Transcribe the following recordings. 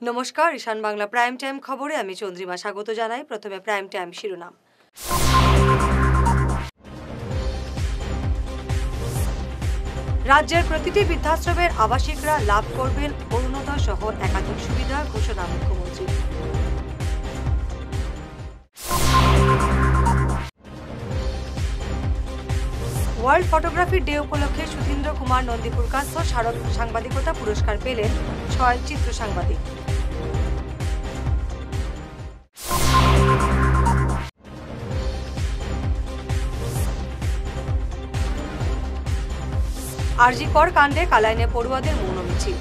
নমস্কার, ঈশান Bangla prime time খবরে আমি চন্দ্রিমা স্বাগত জানাই। প্রথমে প্রাইম টাইম শিরোনাম। রাজ্যের প্রতিটি বৃদ্ধাশ্রমের আবাসিকরা লাভ করবেন অরুণোদয় সহ একাধিক সুবিধা, ঘোষণা মুখ্যমন্ত্রী। ওয়ার্ল্ড ফটোগ্রাফি ডে উপলক্ষে সুধীন্দ্র কুমার নন্দীপুরকাস্থ স্মারক সাংবাদিকতা পুরস্কার পেলেন 6 চিত্র সাংবাদিক। আরজি কর কাণ্ডে কালাইনে পড়ুয়াদের মৌন মিছিল।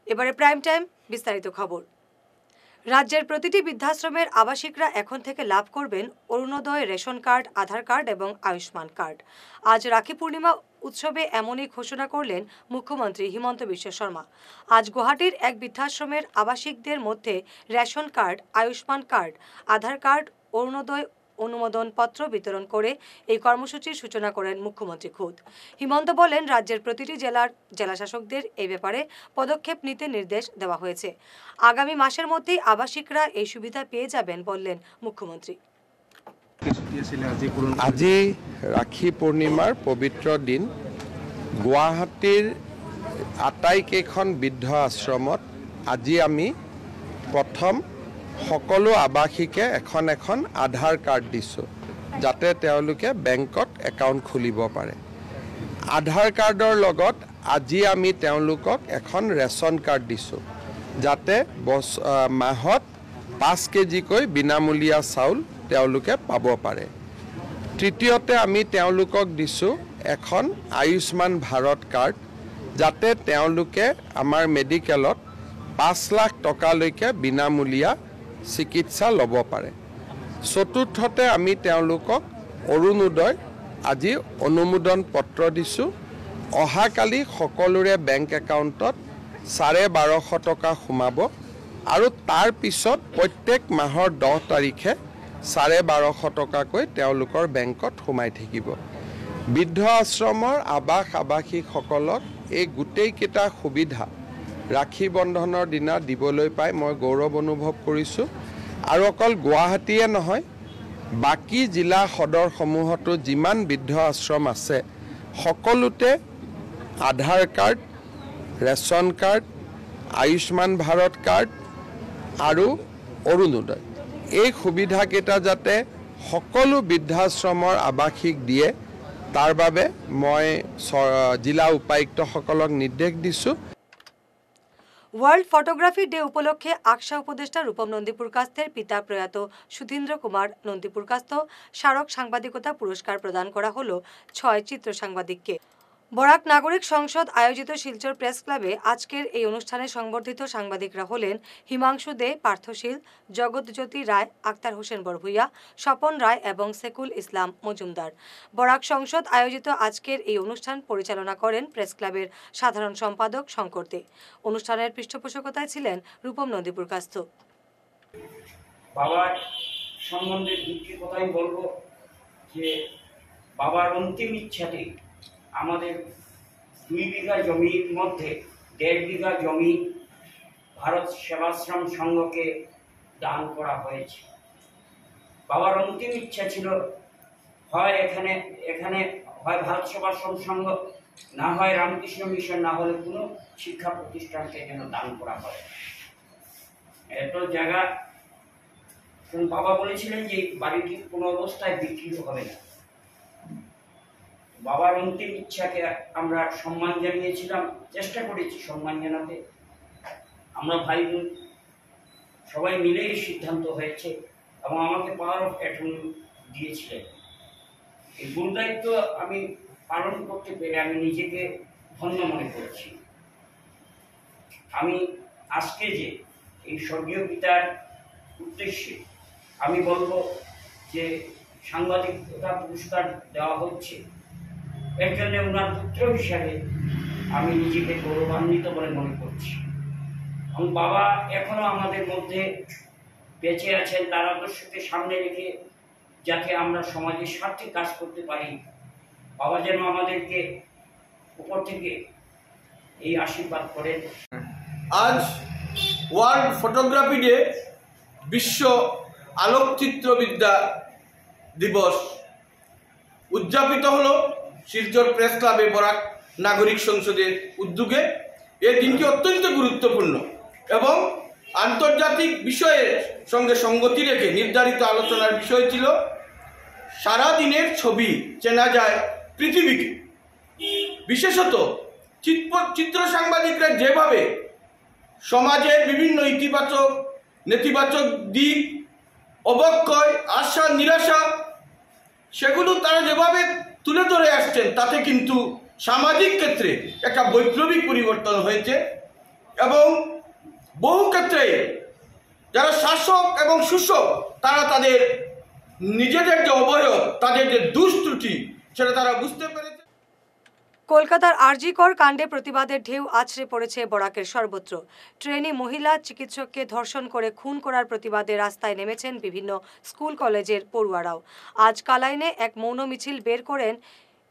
এবারে প্রাইম টাইম বিস্তারিত খবর। রাজ্যের প্রতিটি বৃদ্ধাশ্রমের আবাসিকরা এখন থেকে লাভ করবেন অরুণোদয় রেশন কার্ড, আধার কার্ড এবং আয়ুষ্মান কার্ড। আজ রাখি পূর্ণিমা উৎসবে এমনই ঘোষণা করলেন মুখ্যমন্ত্রী হিমন্ত বিশ্ব শর্মা। আজ গুয়াহাটির এক বৃদ্ধাশ্রমের আবাসিকদের মধ্যে রেশন কার্ড, আয়ুষ্মান কার্ড, আধার কার্ড, অরুণোদয় অনুমোদন পত্র বিতরণ করে এই কর্মসূচির সূচনা করেন মুখ্যমন্ত্রী খুদ। হিমন্ত বলেন, রাজ্যের প্রতিটি জেলাশাসকদের এই ব্যাপারে পদক্ষেপ নিতে নির্দেশ দেওয়া হয়েছে। আগামী মাসের মধ্যেই আবাসিকরা এই সুবিধা পেয়ে যাবেন বললেন মুখ্যমন্ত্রী। আজি ৰাখি পূৰ্ণিমাৰ পবিত্ৰ দিন। গুৱাহাটীৰ আটাইকেইখন বৃদ্ধ আশ্ৰমত আজি আমি প্ৰথম সকলো আৱাসীকে এখন এখন আধাৰ কাৰ্ড দিছোঁ, যাতে তেওঁলোকে বেংকত একাউণ্ট খুলিব পাৰে। আধাৰ কাৰ্ডৰ লগত আজি আমি তেওঁলোকক এখন ৰেচন কাৰ্ড দিছোঁ, যাতে মাহত 5 কেজিকৈ বিনামূলীয়া চাউল তেওঁলোকে পাব পাৰে। তৃতীয়তে আমি তেওঁলোকক দিছোঁ এখন আয়ুষ্মান ভাৰত কাৰ্ড, যাতে তেওঁলোকে আমাৰ মেডিকেলত 5 লাখ টকালৈকে বিনামূলীয়া চিকিৎসা ল'ব পাৰে। চতুৰ্থতে আমি তেওঁলোকক অৰুণোদয় আজি অনুমোদন পত্ৰ দিছোঁ। অহাকালি সকলোৰে বেংক একাউণ্টত 1250 টকা সোমাব আৰু তাৰ পিছত প্ৰত্যেক মাহৰ 10 তাৰিখে 1250 টকাকৈ তেওঁলোকৰ বেংকত সোমাই থাকিব। বৃদ্ধ আশ্ৰমৰ আৱাসীসকলক এই গোটেইকেইটা সুবিধা ৰাখি বন্ধনৰ দিনা দিবলৈ পাই মই গৌৰৱ অনুভৱ কৰিছোঁ। আৰু অকল গুৱাহাটীয়ে নহয়, বাকী জিলা সদৰসমূহতো যিমান বৃদ্ধ আশ্ৰম আছে সকলোতে Aadhaar card, ration card, Ayushman Bharat card আৰু অৰুণোদয়, এই সুবিধাকেইটা যাতে সকলো বৃদ্ধাশ্ৰমৰ আৱাসীক দিয়ে, তাৰ বাবে মই জিলা উপায়ুক্তসকলক নিৰ্দেশ দিছোঁ। ওয়ার্ল্ড ফটোগ্রাফি ডে উপলক্ষে আকশা উপদেষ্টা রূপম নন্দীপুরকাস্থের পিতা প্রয়াত সুধীন্দ্র কুমার নন্দীপুরকাস্থ স্মারক সাংবাদিকতা পুরস্কার প্রদান করা হলো 6 চিত্র সাংবাদিককে। বরাক নাগরিক সংসদ আয়োজিত শিলচর প্রেস ক্লাবে আজকের এই অনুষ্ঠানে সংবর্ধিত সাংবাদিকরা হলেন হিমাংশু দে, পার্থশীল, জগৎজ্যোতি রায়, আক্তার হোসেন বরভুইয়া, স্বপন রায় এবং সেকুল ইসলাম মজুমদার। বরাক সংসদ আয়োজিত আজকের এই অনুষ্ঠান পরিচালনা করেন প্রেস ক্লাবের সাধারণ সম্পাদক শঙ্কর দে। অনুষ্ঠানের পৃষ্ঠপোষকতায় ছিলেন রূপম নন্দীপুরকাস্থ। বাবার সম্বন্ধে দুটি কথাই বলবো যে বাবার অন্তিম ইচ্ছাটি আমাদের 2 বিঘা জমির মধ্যে 1.5 বিঘা জমি ভারত সেবাশ্রম সংঘকে দান করা হয়েছে। বাবার অন্তিম ইচ্ছা ছিল হয় এখানে হয় ভারত সেবাশ্রম সংঘ, না হয় রামকৃষ্ণ মিশন, না হলে কোনো শিক্ষা প্রতিষ্ঠানকে যেন দান করা হয়। এত জায়গা বাবা বলেছিলেন যে বাড়িটি কোনো অবস্থায় বিক্রি হবে না। বাবার অন্তিম ইচ্ছাকে আমরা সম্মান জানিয়েছিলাম, চেষ্টা করেছি সম্মান জানাতে। আমরা ভাই বোন সবাই মিলেই সিদ্ধান্ত হয়েছে এবং আমাকে পাওয়ার অফ অ্যাটর্নি দিয়েছিলেন। এই গুরুদায়িত্ব আমি পালন করতে পেরে আমি নিজেকে ধন্য মনে করছি। আমি আজকে যে এই স্বর্গীয় পিতার উদ্দেশ্যে আমি বলবো যে সাংবাদিকতা পুরস্কার দেওয়া হচ্ছে, এর জন্য ওনার পুত্র হিসাবে আমি নিজেকে গৌরবান্বিত বলে মনে করছি। এবং বাবা এখনো আমাদের মধ্যে বেঁচে আছেন, তার আদর্শকে সামনে রেখে যাতে আমরা সমাজের স্বার্থে কাজ করতে পারি। বাবা যেন আমাদেরকে উপর থেকে এই আশীর্বাদ করেন। আজ ওয়ার্ল্ড ফটোগ্রাফি ডে, বিশ্ব আলোকচিত্রবিদ্যা দিবস উদযাপিত হলো শিলচর প্রেস ক্লাবে বরাক নাগরিক সংসদের উদ্যোগে। এই দিনটি অত্যন্ত গুরুত্বপূর্ণ এবং আন্তর্জাতিক বিষয়ের সঙ্গে সঙ্গতি রেখে নির্ধারিত আলোচনার বিষয় ছিল সারাদিনের ছবি চেনা যায় পৃথিবীকে। বিশেষত চিত্র সাংবাদিকরা যেভাবে সমাজের বিভিন্ন ইতিবাচক নেতিবাচক দিক, অবক্ষয়, আশা নিরাশা, সেগুলো তারা যেভাবে তুলে ধরে আসছেন, তাতে কিন্তু সামাজিক ক্ষেত্রে একটা বৈপ্লবিক পরিবর্তন হয়েছে এবং বহু ক্ষেত্রে যারা শাসক এবং শোষক তারা তাদের নিজেদের যে অবয়ব, তাদের যে দুষ্ত্রুটি, সেটা তারা বুঝতে পেরেছে। কলকাতার আরজিকর কাণ্ডে প্রতিবাদের ঢেউ আছড়ে পড়েছে বরাকের সর্বত্র। ট্রেনি মহিলা চিকিৎসককে ধর্ষণ করে খুন করার প্রতিবাদে রাস্তায় নেমেছেন বিভিন্ন স্কুল কলেজের পড়ুয়ারাও। আজ কালাইনে এক মৌন মিছিল বের করেন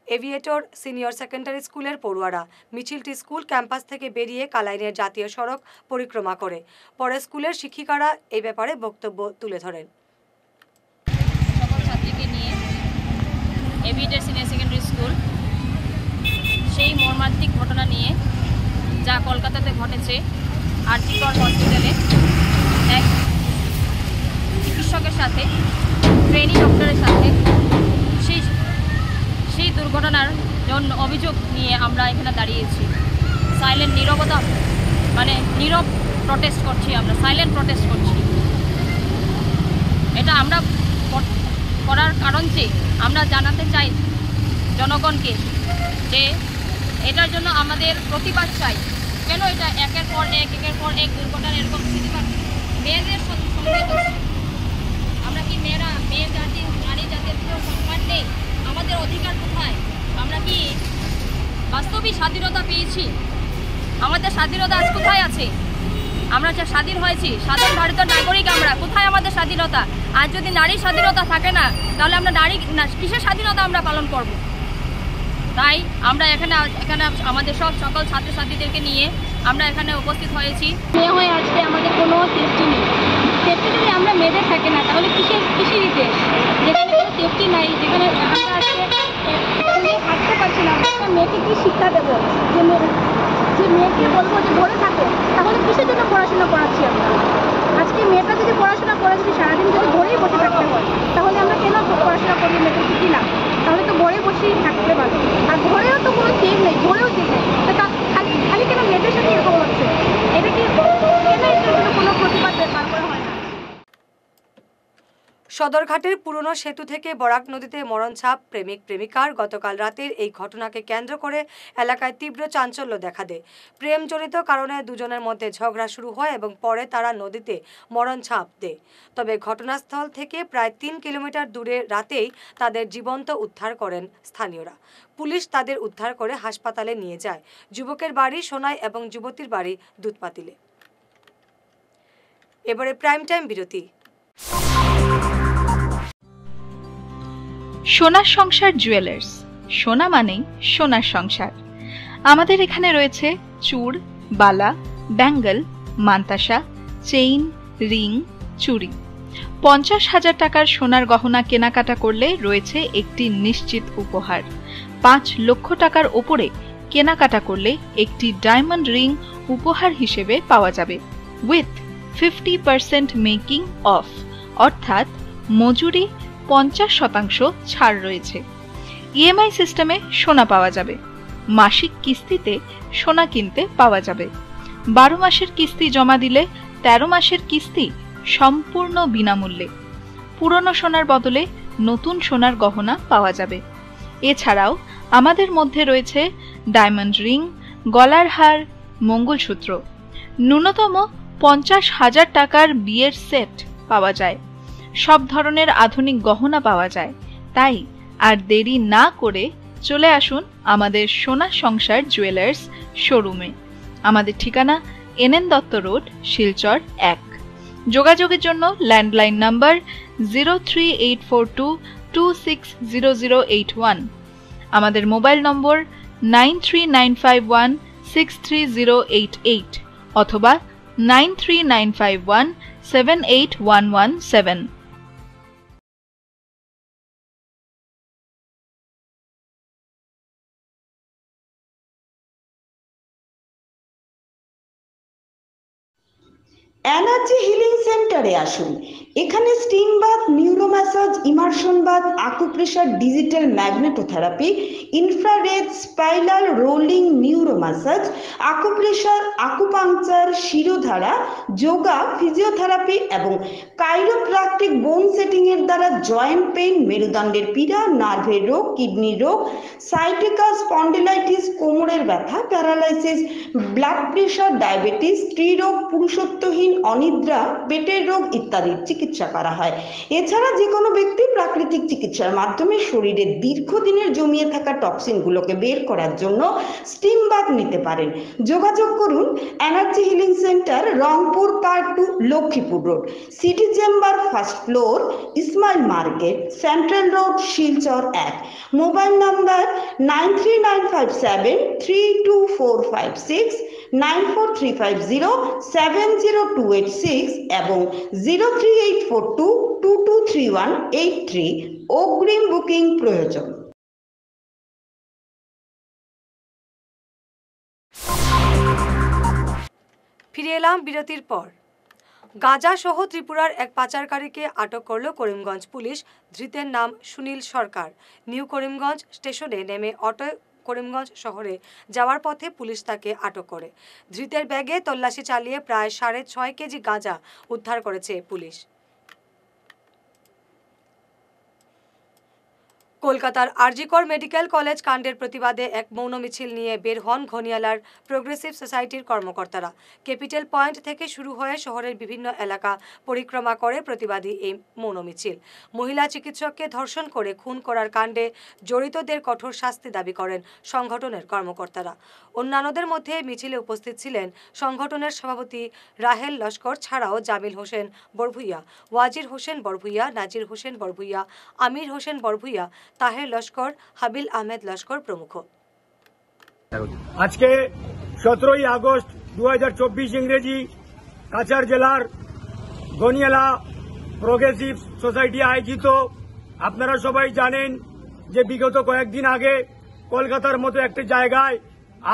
এভিয়েটর সিনিয়র সেকেন্ডারি স্কুলের পড়ুয়ারা। মিছিলটি স্কুল ক্যাম্পাস থেকে বেরিয়ে কালাইনের জাতীয় সড়ক পরিক্রমা করে। পরে স্কুলের শিক্ষিকারা এই ব্যাপারে বক্তব্য তুলে ধরেন। সকল ছাত্রীকে নিয়ে এভিয়েটর সিনিয়র সেকেন্ডারি স্কুল সেই মর্মান্তিক ঘটনা নিয়ে যা কলকাতাতে ঘটেছে, আরজিকর হসপিটালে এক চিকিৎসকের সাথে, ট্রেনি ডক্টরের সাথে সেই দুর্ঘটনার জন্য অভিযোগ নিয়ে আমরা এখানে দাঁড়িয়েছি। সাইলেন্ট নীরবতা, মানে নীরব প্রটেস্ট করছি, আমরা সাইলেন্ট প্রটেস্ট করছি। এটা আমরা করার কারণ যে আমরা জানাতে চাই জনগণকে যে এটার জন্য আমাদের প্রতিবাদ চাই। কেন এটা একের পর এক দুর্ঘটনা এরকম স্থিতিপাত মেয়েদের সঙ্গে হচ্ছে? আমরা কি মেয়ে জাতি, নারী জাতির কোনো সম্মান নেই? আমাদের অধিকার কোথায়? আমরা কি বাস্তবিক স্বাধীনতা পেয়েছি? আমাদের স্বাধীনতা আজ কোথায় আছে? আমরা যে স্বাধীন হয়েছি, স্বাধীন ভারতের নাগরিক আমরা, কোথায় আমাদের স্বাধীনতা? আজ যদি নারীর স্বাধীনতা থাকে না, তাহলে আমরা কিসের স্বাধীনতা আমরা পালন করব? তাই আমরা এখানে আমাদের সকল ছাত্রছাত্রীদেরকে নিয়ে আমরা এখানে উপস্থিত হয়েছি। মেয়ে হয়ে আজকে আমাদের কোনো সেফটি নেই। সেফটি যদি আমরা মেয়েদের থাকে না, তাহলে কিসের দেশ? যেখানে কোনো সেফটি নাই, যেখানে আমরা আজকে থাকতে পারছি না, একটা মেয়েকে কি শিক্ষা দেবো? যে মেয়েকে বলবো যে ধরে থাকো, তাহলে কিসের জন্য পড়াশোনা করাচ্ছি আমরা? আজকে মেয়েটা যদি পড়াশোনা করে যদি সারাদিন যদি ঘরেই বসে থাকতে হয়, তাহলে আমরা কেন পড়াশোনা করি? মেয়েদের কি না, তাহলে তো ঘরে বসেই থাকতে পারবো। আর ঘরেও তো কোনো সেফ নেই, ঘরেও সেফ নেই, খালি কেন মেয়েদের সাথে এরকম হচ্ছে? এটা কি কেন এটার জন্য কোনো প্রতিবাদ বের করা হয় না? সদরঘাটের পুরনো সেতু থেকে বরাক নদীতে মরণছাপ প্রেমিক প্রেমিকার। গতকাল রাতের এই ঘটনাকে কেন্দ্র করে এলাকায় তীব্র চাঞ্চল্য দেখা দেয়। প্রেমজনিত কারণে দুজনের মধ্যে ঝগড়া শুরু হয় এবং পরে তারা নদীতে মরণছাপ দেয়। তবে ঘটনাস্থল থেকে প্রায় 3 কিলোমিটার দূরে রাতেই তাদের জীবন্ত উদ্ধার করেন স্থানীয়রা। পুলিশ তাদের উদ্ধার করে হাসপাতালে নিয়ে যায়। যুবকের বাড়ি সোনাই এবং যুবতীর বাড়ি দুধপাতিলে। এবারে প্রাইম টাইম বিরতি। সোনার সংসার জুয়েলার্স, সোনা মানেই সোনার সংসার। আমাদের এখানে রয়েছে চূড়, বালা, ব্যাঙ্গল, মান্তাসা, চেইন, রিং, চুড়ি। 50,000 টাকার সোনার গহনা কেনাকাটা করলে রয়েছে একটি নিশ্চিত উপহার। 5 লক্ষ টাকার ওপরে কেনাকাটা করলে একটি ডায়মন্ড রিং উপহার হিসেবে পাওয়া যাবে উইথ 50% মেকিং অফ, অর্থাৎ মজুরি 50% ছাড় রয়েছে। ইএমআই সিস্টেমে সোনা পাওয়া যাবে। মাসিক কিস্তিতে সোনা কিনতে পাওয়া যাবে। 12 মাসের কিস্তি জমা দিলে 13 মাসের কিস্তি সম্পূর্ণ বিনামূল্যে। পুরনো সোনার বদলে নতুন সোনার গহনা পাওয়া যাবে। এছাড়াও আমাদের মধ্যে রয়েছে ডায়মন্ড রিং, গলার হার, মঙ্গলসূত্র। ন্যূনতম 50,000 টাকার বিয়ের সেট পাওয়া যায়। সব ধরনের আধুনিক গহনা পাওয়া যায়। তাই আর দেরি না করে চলে আসুন আমাদের সোনা সংসার জুয়েলার্স শোরুমে। আমাদের ঠিকানা NN দত্ত রোড, শিলচর 1। যোগাযোগের জন্য ল্যান্ডলাইন নাম্বার 038422600081। আমাদের মোবাইল নম্বর 9395163088 অথবা 9395178117। এনার্জি হিলিং সেন্টারে আসুন। এখানে steam bath, neuro massage, immersion bath, acupressure, digital magnetotherapy, infrared, spiral rolling neuro massage, acupressure, acupuncture, shirodhara, yoga, physiotherapy এবং কাইরোপ্র্যাকটিক বোন সেটিং এর দ্বারা জয়েন্ট পেইন, মেরুদণ্ডের পীড়া, নার্ভের রোগ, কিডনির রোগ, সাইটিকা, স্পন্ডিলাইটিস, কোমরের ব্যথা, প্যারালাইসিস, ব্লাড প্রেশার, ডায়াবেটিস, স্ত্রীরোগ, পুরুষত্বহীন, অনিদ্রা, পেটের রোগ ইত্যাদির চিকিৎসা করা হয়। এছাড়া যে কোনো ব্যক্তি প্রাকৃতিক চিকিৎসার মাধ্যমে শরীরের দীর্ঘদিনের জমিয়ে থাকা টক্সিনগুলোকে বের করার জন্য স্টিম বাথ নিতে পারেন। যোগাযোগ করুন energy healing centre, Rangpur part 2, Lakshmipur road, city chamber, first floor, Ismail market, central road, Silchar 1। Mobile number 9395732456, 9435070286 এবং 03842223183। অগ্রিম বুকিং প্রয়োজন। ফিরে এলাম বিরতির পর। গাঁজা সহ ত্রিপুরার এক পাচারকারীকে আটক করল করিমগঞ্জ পুলিশ। ধৃতের নাম সুনীল সরকার। নিউ করিমগঞ্জ স্টেশনে নেমে অটো করিমগঞ্জ শহরে যাওয়ার পথে পুলিশ তাকে আটক করে। ধৃতের ব্যাগে তল্লাশি চালিয়ে প্রায় 6.5 কেজি গাঁজা উদ্ধার করেছে পুলিশ। কলকাতার আরজিকর মেডিকেল কলেজ কাণ্ডের প্রতিবাদে এক মৌন মিছিল নিয়ে বের হন ঘনিয়ালার প্রোগ্রেসিভ সোসাইটির কর্মকর্তারা। ক্যাপিটাল পয়েন্ট থেকে শুরু হয়ে শহরের বিভিন্ন এলাকা পরিক্রমা করে প্রতিবাদী এই মৌন মিছিল। মহিলা চিকিৎসককে ধর্ষণ করে খুন করার কাণ্ডে জড়িতদের কঠোর শাস্তি দাবি করেন সংগঠনের কর্মকর্তারা। অন্যান্যদের মধ্যে মিছিলে উপস্থিত ছিলেন সংগঠনের সভাপতি রাহেল লস্কর ছাড়াও জামিল হোসেন বরভুইয়া, ওয়াজির হোসেন বরভুইয়া, নাজির হোসেন বরভুইয়া, আমির হোসেন বরভুইয়া, তাহের লস্কর, হাবিল আহমেদ লস্কর প্রমুখ। আজকে 17ই আগস্ট 2024 ইংরেজি কাছাড় জেলার গনিয়ালা প্রোগ্রেসিভ সোসাইটি আয়োজিত, আপনারা সবাই জানেন যে বিগত কয়েকদিন আগে কলকাতার মতো একটি জায়গায়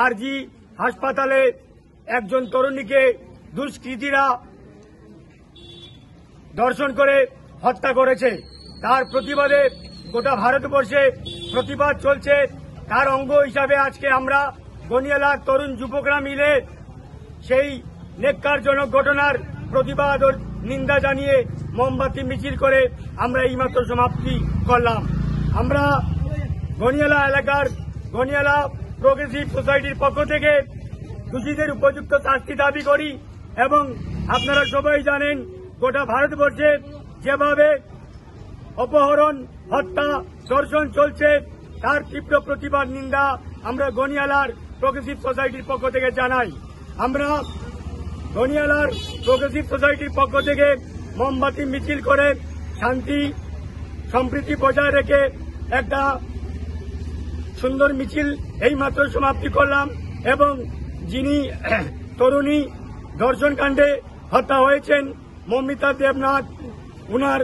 আরজি হাসপাতালে একজন তরুণীকে দুষ্কৃতীরা ধর্ষণ করে হত্যা করেছে। তার প্রতিবাদে গোটা ভারতবর্ষে প্রতিবাদ চলছে। তার অঙ্গ হিসাবে আজকে আমরা গনিয়ালার তরুণ যুবকরা মিলে সেই নেক্কারজনক ঘটনার প্রতিবাদ ও নিন্দা জানিয়ে মোমবাতি মিছিল করে আমরা এইমাত্র সমাপ্তি করলাম। আমরা গনিয়ালা এলাকার গনিয়ালা প্রোগ্রেসিভ সোসাইটির পক্ষ থেকে দোষীদের উপযুক্ত শাস্তি দাবি করি এবং আপনারা সবাই জানেন গোটা ভারতবর্ষে যেভাবে অপহরণ, হত্যা, ধর্ষণ চলছে তার তীব্র প্রতিবাদ নিন্দা আমরা গনিয়ালার প্রোগ্রেসিভ সোসাইটির পক্ষ থেকে জানাই। আমরা গনিয়ালার প্রোগ্রেসিভ সোসাইটির পক্ষ থেকে মোমবাতি মিছিল করে শান্তি সম্প্রীতি বজায় রেখে একটা সুন্দর মিছিল এইমাত্র সমাপ্তি করলাম এবং যিনি তরুণী ধর্ষণ কাণ্ডে হত্যা হয়েছেন মমিতা দেবনাথ, উনার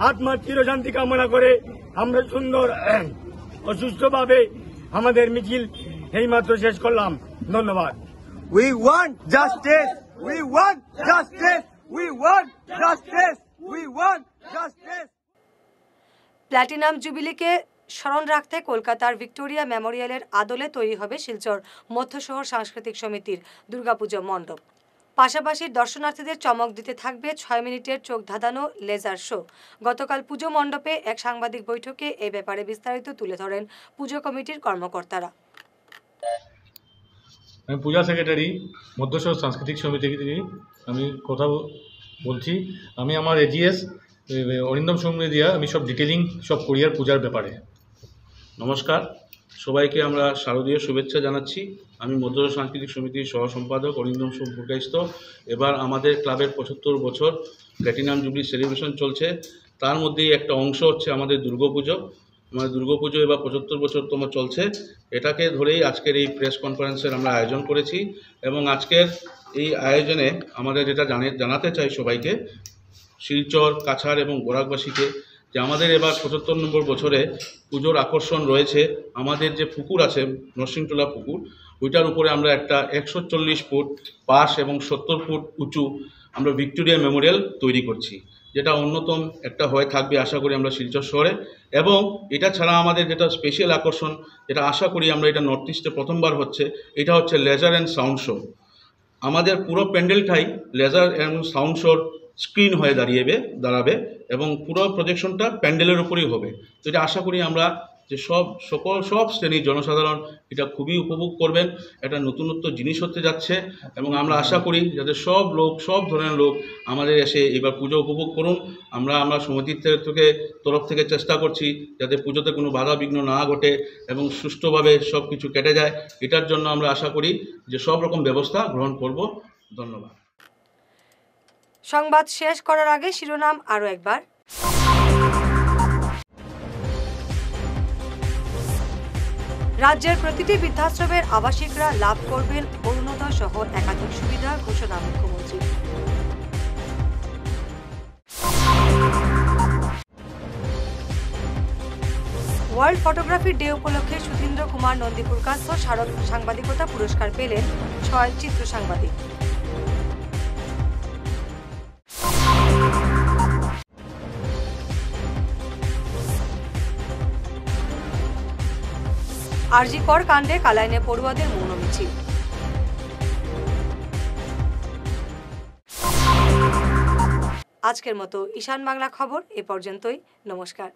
আত্মার চিরশান্তি কামনা করে আমরা সুন্দর ও সুষ্ঠুভাবে আমাদের মিছিল এইমাত্র শেষ করলাম। ধন্যবাদ। We want justice. We want justice. We want justice. We want justice. Platinum জুবিলিকে স্মরণ রাখতে কলকাতার ভিক্টোরিয়া মেমোরিয়ালের আদলে তৈরি হবে শিলচর মধ্য শহর সাংস্কৃতিক সমিতির দুর্গাপুজো মণ্ডপ। পাশাপাশি দর্শনার্থীদের চমক দিতে থাকবে 6 মিনিটের চোখ ধাঁধানো লেজার শো। গতকাল পুজো মণ্ডপে এক সাংবাদিক বৈঠকে এ ব্যাপারে বিস্তারিত তুলে ধরেন পুজো কমিটির কর্মকর্তারা। আমি পূজা সেক্রেটারি মধ্য শহর সাংস্কৃতিক সমিতি থেকে আমি কথা বলছি। আমি আমার এজিএস অরিন্দম সৌম্যদিয়া, আমি সব ডিটেলিং সব কোরিয়ার পূজার ব্যাপারে। নমস্কার, সবাইকে আমরা শারদীয় শুভেচ্ছা জানাচ্ছি। আমি মধ্য সাংস্কৃতিক সমিতির সহ সম্পাদক অরিন্দম সোমপুরকাইস্ত। এবার আমাদের ক্লাবের 75 বছর প্ল্যাটিনাম জুবলি সেলিব্রেশন চলছে। তার মধ্যেই একটা অংশ হচ্ছে আমাদের দুর্গাপুজো। আমাদের দুর্গাপুজো এবার 75 বছরতম চলছে। এটাকে ধরেই আজকের এই প্রেস কনফারেন্সের আমরা আয়োজন করেছি এবং আজকের এই আয়োজনে আমাদের যেটা জানাতে চাই সবাইকে, শিলচর, কাছাড় এবং বরাকবাসীকে, যে আমাদের এবার 75 নম্বর বছরে পুজোর আকর্ষণ রয়েছে আমাদের যে পুকুর আছে নরসিংটোলা পুকুর, ওইটার উপরে আমরা একটা 140 ফুট পাশ এবং 70 ফুট উঁচু আমরা ভিক্টোরিয়া মেমোরিয়াল তৈরি করছি, যেটা অন্যতম একটা হয়ে থাকবে আশা করি আমরা শিলচর শহরে। এবং এটা ছাড়া আমাদের যেটা স্পেশাল আকর্ষণ, যেটা আশা করি আমরা এটা নর্থ ইস্টে প্রথমবার হচ্ছে, এটা হচ্ছে লেজার অ্যান্ড সাউন্ড শো। আমাদের পুরো প্যান্ডেলটাই লেজার অ্যান্ড সাউন্ড শোর স্ক্রিন হয়ে দাঁড়াবে এবং পুরো প্রজেকশনটা প্যান্ডেলের উপরেই হবে। তো এটা আশা করি আমরা যে সব শ্রেণীর জনসাধারণ এটা খুবই উপভোগ করবেন। একটা নতুনত্ব জিনিস হতে যাচ্ছে এবং আমরা আশা করি যাতে সব ধরনের লোক আমাদের এসে এবার পুজো উপভোগ করুন। আমরা সমিতির তরফ থেকে চেষ্টা করছি যাতে পুজোতে কোনো বাধা বিঘ্ন না ঘটে এবং সুষ্ঠুভাবে সব কিছু কেটে যায়। এটার জন্য আমরা আশা করি যে সব রকম ব্যবস্থা গ্রহণ করব। ধন্যবাদ। সংবাদ শেষ করার আগে শিরোনাম আরো একবার। রাজ্যের প্রতিটি বৃদ্ধাশ্রমের আবাসিকরা লাভ করবেন অরুণোদয় সহ একাধিক সুবিধা, ঘোষণা মুখ্যমন্ত্রী। ওয়ার্ল্ড ফটোগ্রাফি ডে উপলক্ষে সুধীন্দ্র কুমার নন্দী পুরকাস্ত শারদ সাংবাদিকতা পুরস্কার পেলেন 6 চিত্র সাংবাদিক। আরজি কর কাণ্ডে কালাইনে পড়ুয়াদের মৌন মিছিল। আজকের মতো ঈশান বাংলা খবর এ পর্যন্তই। নমস্কার।